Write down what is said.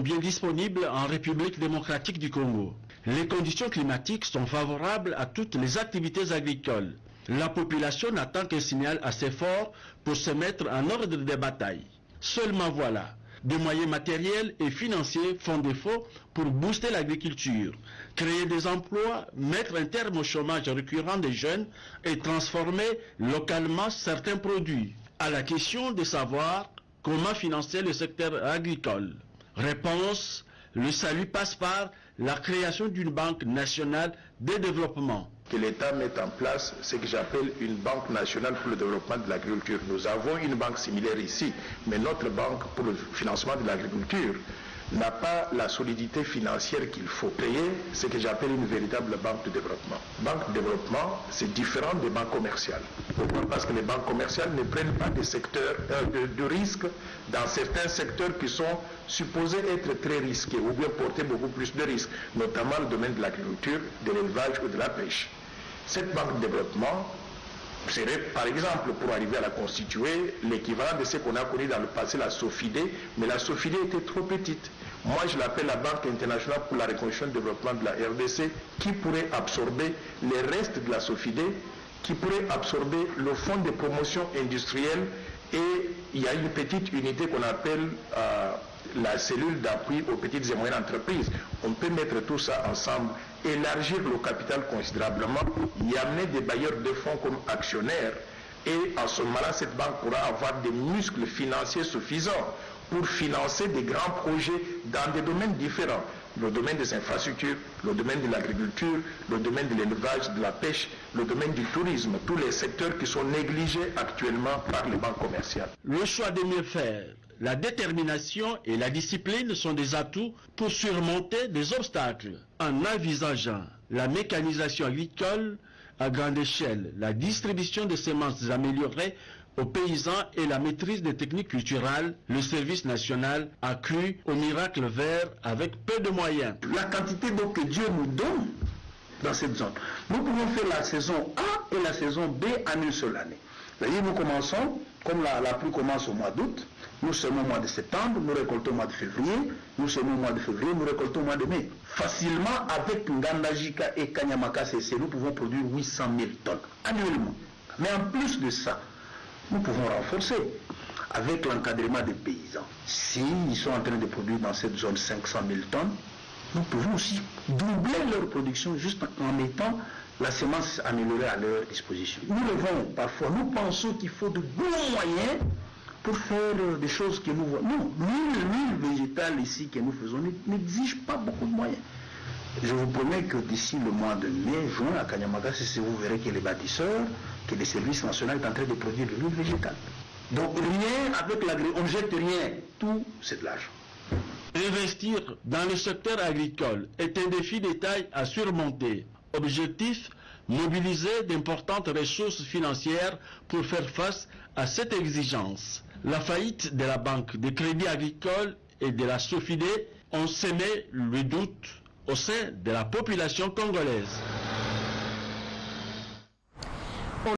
bien disponible en République démocratique du Congo. Les conditions climatiques sont favorables à toutes les activités agricoles. La population n'attend qu'un signal assez fort pour se mettre en ordre de bataille. Seulement voilà, des moyens matériels et financiers font défaut pour booster l'agriculture, créer des emplois, mettre un terme au chômage récurrent des jeunes et transformer localement certains produits. À la question de savoir comment financer le secteur agricole. Réponse: le salut passe par la création d'une banque nationale de développement. Que l'État mette en place ce que j'appelle une banque nationale pour le développement de l'agriculture. Nous avons une banque similaire ici, mais notre banque pour le financement de l'agriculture n'a pas la solidité financière qu'il faut. Créer ce que j'appelle une véritable banque de développement. Banque de développement, c'est différent des banques commerciales. Pourquoi? Parce que les banques commerciales ne prennent pas des secteurs de risque dans certains secteurs qui sont supposés être très risqués ou bien porter beaucoup plus de risques, notamment le domaine de l'agriculture, de l'élevage ou de la pêche. Cette banque de développement serait, par exemple, pour arriver à la constituer, l'équivalent de ce qu'on a connu dans le passé, la SOFIDE, mais la SOFIDE était trop petite. Moi, je l'appelle la Banque internationale pour la reconstruction et le développement de la RDC, qui pourrait absorber les restes de la SOFIDE, qui pourrait absorber le fonds de promotion industrielle, et il y a une petite unité qu'on appelle la cellule d'appui aux petites et moyennes entreprises. On peut mettre tout ça ensemble, élargir le capital considérablement, y amener des bailleurs de fonds comme actionnaires, et à ce moment-là, cette banque pourra avoir des muscles financiers suffisants pour financer des grands projets dans des domaines différents. Le domaine des infrastructures, le domaine de l'agriculture, le domaine de l'élevage, de la pêche, le domaine du tourisme, tous les secteurs qui sont négligés actuellement par les banques commerciales. Le choix de mieux faire, la détermination et la discipline sont des atouts pour surmonter des obstacles. En envisageant la mécanisation agricole à grande échelle, la distribution de semences améliorées aux paysans et la maîtrise des techniques culturelles, le service national a cru au miracle vert avec peu de moyens. La quantité d'eau que Dieu nous donne dans cette zone, nous pouvons faire la saison A et la saison B en une seule année. C'est-à-dire nous commençons, comme la pluie commence au mois d'août, nous semons au mois de septembre, nous récoltons au mois de février, nous semons au mois de février, nous récoltons au mois de mai. Facilement, avec Ngandajika et Kanyamaka CC, nous pouvons produire 800 000 tonnes annuellement. Mais en plus de ça, nous pouvons renforcer avec l'encadrement des paysans. S'ils sont en train de produire dans cette zone 500 000 tonnes, nous pouvons aussi doubler leur production juste en mettant la semence améliorée à leur disposition. Nous levons parfois, nous pensons qu'il faut de bons moyens pour faire des choses que nous voyons. Non, l'huile végétale ici que nous faisons n'exige pas beaucoup de moyens. Je vous promets que d'ici le mois de mai, juin, à Kanyamaka, vous verrez que les bâtisseurs, que les services nationaux sont en train de produire de l'huile végétale. Donc rien avec on ne jette rien, tout c'est de l'argent. Investir dans le secteur agricole est un défi de taille à surmonter. Objectif: mobiliser d'importantes ressources financières pour faire face à cette exigence. La faillite de la Banque de crédit agricole et de la SOFIDE ont semé le doute au sein de la population congolaise.